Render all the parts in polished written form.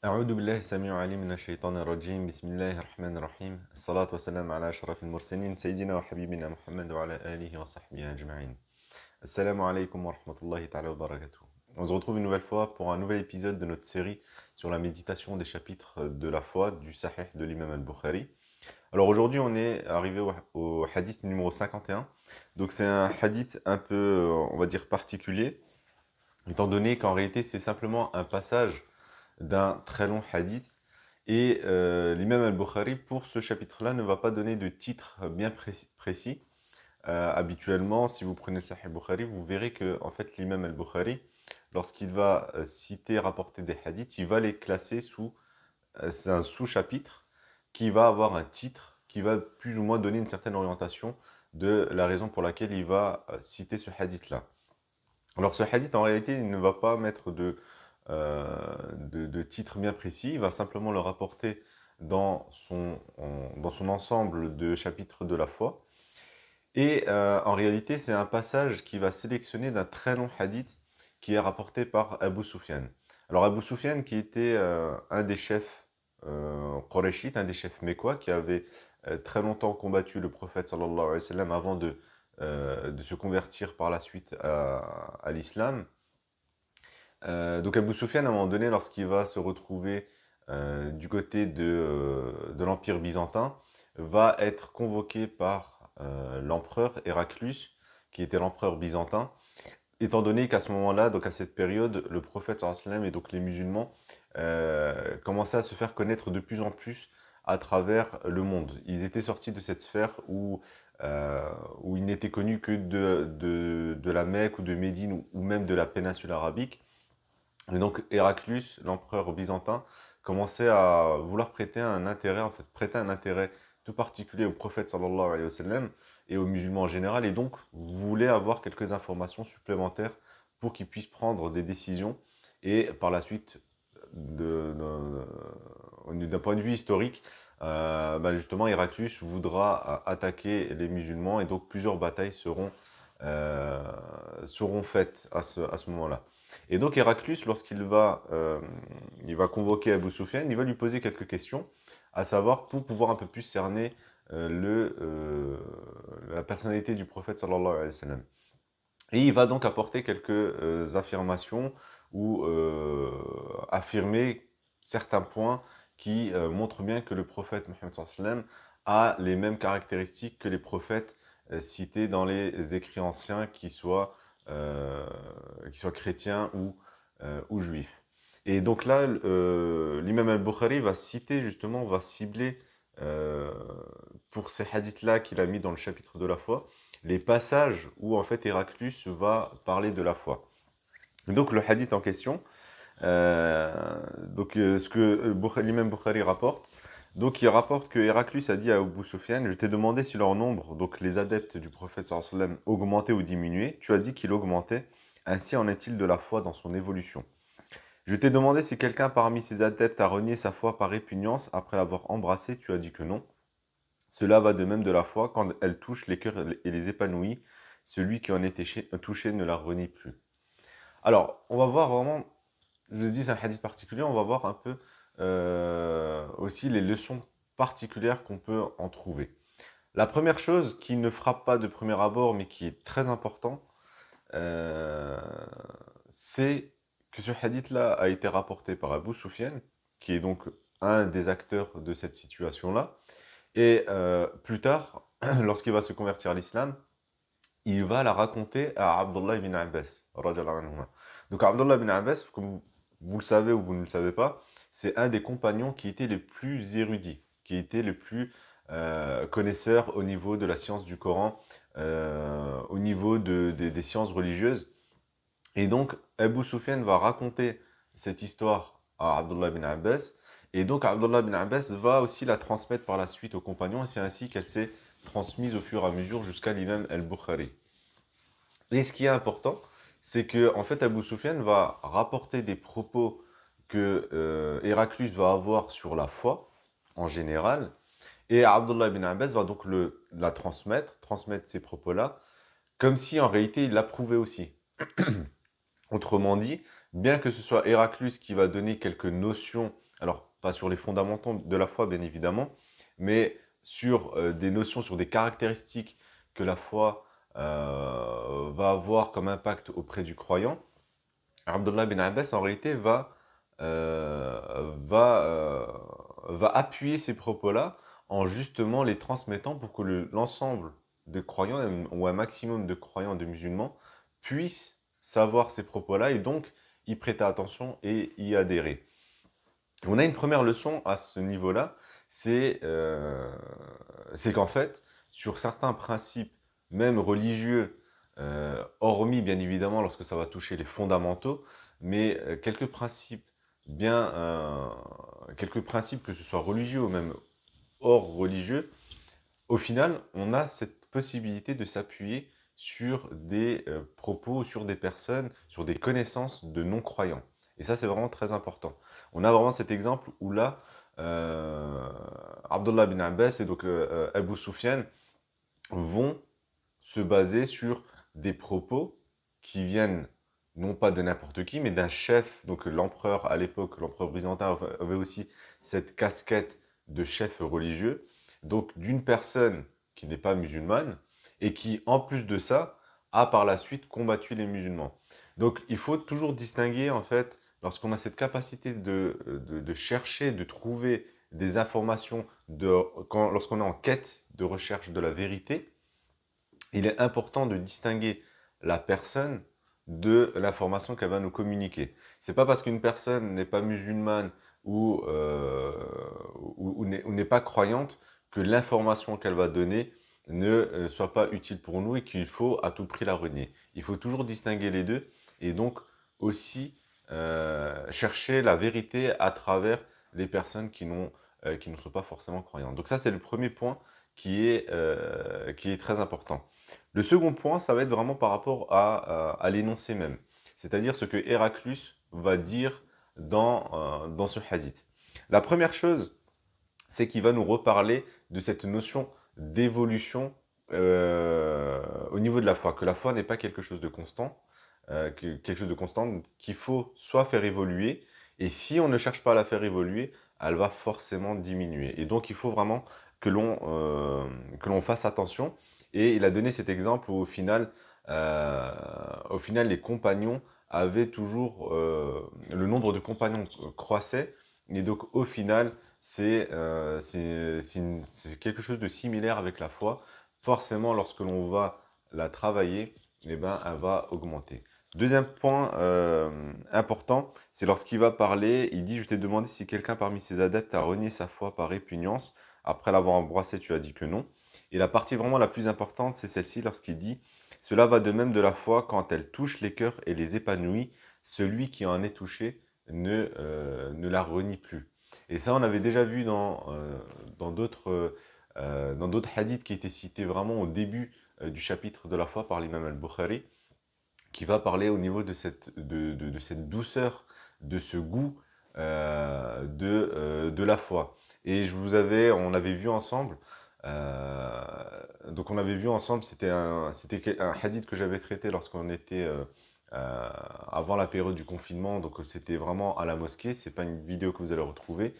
أعوذ بالله السميع العليم من الشيطان الرجيم بسم الله الرحمن الرحيم الصلاة والسلام على أشرف المرسلين سيدنا وحبيبنا محمد وعلى آله وصحبه أجمعين. Assalamu alaikum wa rahmatullahi ta'ala wa barakatuh. On se retrouve une nouvelle fois pour un nouvel épisode de notre série sur la méditation des chapitres de la foi du Sahih de l'imam al-Bukhari. Alors aujourd'hui on est arrivé au hadith numéro 51. Donc c'est un hadith un peu, on va dire, particulier, étant donné qu'en réalité c'est simplement un passage d'un très long hadith. Et l'imam al-Bukhari, pour ce chapitre-là, ne va pas donner de titre bien précis. Habituellement, si vous prenez le Sahih al-Bukhari, vous verrez que en fait, l'imam al-Bukhari, lorsqu'il va citer, rapporter des hadiths, il va les classer sous c'est un sous-chapitre qui va avoir un titre qui va plus ou moins donner une certaine orientation de la raison pour laquelle il va citer ce hadith-là. Alors ce hadith, en réalité, il ne va pas mettre de titre bien précis, il va simplement le rapporter dans son ensemble de chapitres de la foi. Et en réalité, c'est un passage qui va sélectionner d'un très long hadith qui est rapporté par Abu Sufyan. Alors Abu Sufyan qui était un des chefs Qurayshites, un des chefs mécois, qui avait très longtemps combattu le prophète sallallahu alayhi wa sallam avant de se convertir par la suite à l'islam. Donc Abu Sufyan, à un moment donné, lorsqu'il va se retrouver du côté de l'Empire byzantin, va être convoqué par l'empereur Héraclius, qui était l'empereur byzantin, étant donné qu'à ce moment-là, donc à cette période, le prophète sallallahu alayhi wa sallam et donc les musulmans commençaient à se faire connaître de plus en plus à travers le monde. Ils étaient sortis de cette sphère où ils n'étaient connus que de la Mecque ou de Médine ou même de la péninsule arabique. Et donc Héraclius, l'empereur byzantin, commençait à vouloir prêter un intérêt, en fait, prêter un intérêt tout particulier au prophète sallallahu alayhi wa sallam et aux musulmans en général, et donc voulait avoir quelques informations supplémentaires pour qu'ils puissent prendre des décisions. Et par la suite, d'un point de vue historique, justement, Héraclius voudra attaquer les musulmans, et donc plusieurs batailles seront faites à ce moment-là. Et donc Héraclius, il va convoquer Abu Sufyan, il va lui poser quelques questions, à savoir pour pouvoir un peu plus cerner la personnalité du prophète sallallahu alayhi wa sallam. Et il va donc apporter quelques affirmations ou affirmer certains points qui montrent bien que le prophète Mohammed sallallahu alayhi wa sallam a les mêmes caractéristiques que les prophètes cités dans les écrits anciens, qui soient chrétiens ou juifs. Et donc là, l'imam al-Bukhari va citer justement, va cibler pour ces hadiths-là qu'il a mis dans le chapitre de la foi, les passages où en fait Héraclius va parler de la foi. Donc le hadith en question, ce que l'imam Bukhari rapporte, donc il rapporte que Héraclius a dit à Abu Sufyan: je t'ai demandé si leur nombre, donc les adeptes du prophète sallallahu alayhi wa sallam, augmentait ou diminuait. Tu as dit qu'il augmentait. Ainsi en est-il de la foi dans son évolution. Je t'ai demandé si quelqu'un parmi ses adeptes a renié sa foi par répugnance après l'avoir embrassée. Tu as dit que non. Cela va de même de la foi, quand elle touche les cœurs et les épanouit. Celui qui en est touché ne la renie plus. Alors, on va voir vraiment, je le dis, c'est un hadith particulier, on va voir un peu aussi les leçons particulières qu'on peut en trouver. La première chose qui ne frappe pas de premier abord, mais qui est très important, c'est que ce hadith-là a été rapporté par Abu Sufyan, qui est donc un des acteurs de cette situation-là. Et plus tard, lorsqu'il va se convertir à l'islam, il va la raconter à Abdullah ibn Abbas, radiyallahu anhuma. Donc Abdullah ibn Abbas, comme vous le savez ou vous ne le savez pas, c'est un des compagnons qui était les plus érudits, qui était le plus connaisseur au niveau de la science du Coran, au niveau des sciences religieuses. Et donc Abu Sufyan va raconter cette histoire à Abdullah ibn Abbas, et donc Abdullah ibn Abbas va aussi la transmettre par la suite aux compagnons, et c'est ainsi qu'elle s'est transmise au fur et à mesure jusqu'à l'imam al-Bukhari. Et ce qui est important, c'est que en fait Abu Sufyan va rapporter des propos que Héraclius va avoir sur la foi en général, et Abdullah ibn Abbas va donc la transmettre ces propos-là, comme si en réalité il l'approuvait aussi. Autrement dit, bien que ce soit Héraclius qui va donner quelques notions Alors, pas sur les fondamentaux de la foi, bien évidemment, mais sur des notions, sur des caractéristiques que la foi va avoir comme impact auprès du croyant. Abdullah bin Abbas, en réalité, va appuyer ces propos-là en justement les transmettant pour que l'ensemble de croyants, ou un maximum de croyants, de musulmans, puissent savoir ces propos-là et donc y prêter attention et y adhérer. On a une première leçon à ce niveau-là, c'est qu'en fait, sur certains principes, même religieux, hormis bien évidemment lorsque ça va toucher les fondamentaux, mais quelques principes que ce soit religieux ou même hors religieux, au final, on a cette possibilité de s'appuyer sur des propos, sur des personnes, sur des connaissances de non-croyants. Et ça, c'est vraiment très important. On a vraiment cet exemple où là, Abdullah bin Abbas et donc Abu Sufyan vont se baser sur des propos qui viennent non pas de n'importe qui, mais d'un chef. Donc l'empereur à l'époque, l'empereur byzantin avait aussi cette casquette de chef religieux. Donc d'une personne qui n'est pas musulmane et qui, en plus de ça, a par la suite combattu les musulmans. Donc il faut toujours distinguer, en fait, lorsqu'on a cette capacité de chercher, de trouver des informations, lorsqu'on est en quête de recherche de la vérité, il est important de distinguer la personne de l'information qu'elle va nous communiquer. C'est pas parce qu'une personne n'est pas musulmane ou n'est pas croyante que l'information qu'elle va donner ne soit pas utile pour nous et qu'il faut à tout prix la renier. Il faut toujours distinguer les deux et donc aussi chercher la vérité à travers les personnes qui ne sont pas forcément croyantes. Donc ça, c'est le premier point qui est très important. Le second point, ça va être vraiment par rapport à l'énoncé même, c'est-à-dire ce que Héraclus va dire dans ce hadith. La première chose, c'est qu'il va nous reparler de cette notion d'évolution au niveau de la foi, que la foi n'est pas quelque chose de constant, qu'il faut soit faire évoluer, et si on ne cherche pas à la faire évoluer, elle va forcément diminuer. Et donc il faut vraiment que l'on fasse attention. Et il a donné cet exemple où au final les compagnons avaient toujours, le nombre de compagnons croissait, et donc au final, c'est quelque chose de similaire avec la foi. Forcément, lorsque l'on va la travailler, eh ben, elle va augmenter. Deuxième point important, c'est lorsqu'il va parler, il dit: « Je t'ai demandé si quelqu'un parmi ses adeptes a renié sa foi par répugnance. Après l'avoir embrassé, tu as dit que non. » Et la partie vraiment la plus importante, c'est celle-ci, lorsqu'il dit: « Cela va de même de la foi quand elle touche les cœurs et les épanouit. Celui qui en est touché ne la renie plus. » Et ça, on avait déjà vu dans d'autres hadiths qui étaient cités vraiment au début du chapitre de la foi par l'imam al-Bukhari, qui va parler au niveau de cette douceur, de ce goût de la foi. Et on avait vu ensemble, c'était un hadith que j'avais traité lorsqu'on était avant la période du confinement, donc c'était vraiment à la mosquée, c'est pas une vidéo que vous allez retrouver.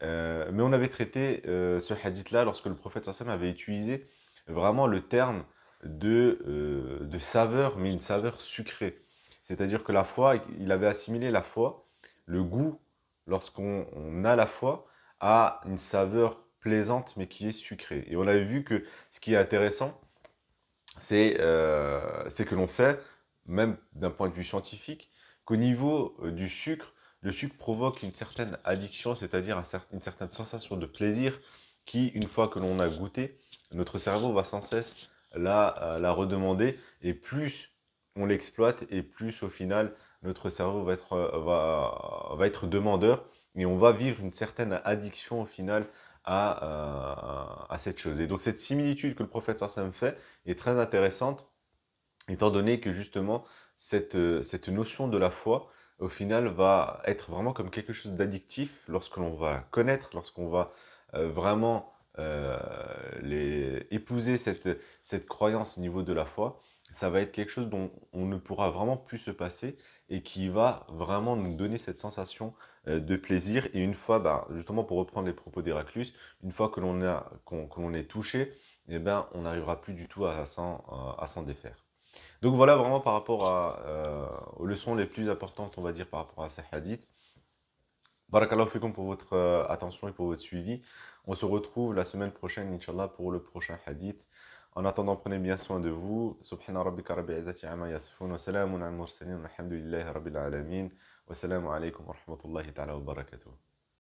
Mais on avait traité ce hadith-là lorsque le prophète sallam avait utilisé vraiment le terme de saveur, mais une saveur sucrée. C'est-à-dire que la foi, il avait assimilé la foi, le goût, lorsqu'on a la foi, à une saveur plaisante, mais qui est sucrée. Et on avait vu que ce qui est intéressant, c'est que l'on sait, même d'un point de vue scientifique, qu'au niveau du sucre, le sucre provoque une certaine addiction, c'est-à-dire une certaine sensation de plaisir qui, une fois que l'on a goûté, notre cerveau va sans cesse la redemander, et plus on l'exploite, et plus au final, notre cerveau va être demandeur, et on va vivre une certaine addiction au final à cette chose. Et donc cette similitude que le prophète sallam fait est très intéressante, étant donné que justement, cette notion de la foi, au final, va être vraiment comme quelque chose d'addictif lorsque l'on va la connaître, lorsqu'on va vraiment épouser cette croyance au niveau de la foi. ça va être quelque chose dont on ne pourra vraiment plus se passer et qui va vraiment nous donner cette sensation de plaisir. Et une fois, bah, justement pour reprendre les propos d'Héraclius, une fois que l'on est touché, eh ben, on n'arrivera plus du tout à s'en défaire. Donc voilà vraiment par rapport aux leçons les plus importantes, on va dire, par rapport à ces hadiths. Barakallahu fikum pour votre attention et pour votre suivi. On se retrouve la semaine prochaine, Inch'Allah, pour le prochain hadith. En attendant, prenez bien soin de vous. Subhana rabbika rabbil izzati amma yasifun wa salamun al mursalin walhamdulillahi rabbil alamin. Wa salamu alaykum wa rahmatullahi ta'ala wa barakatuh.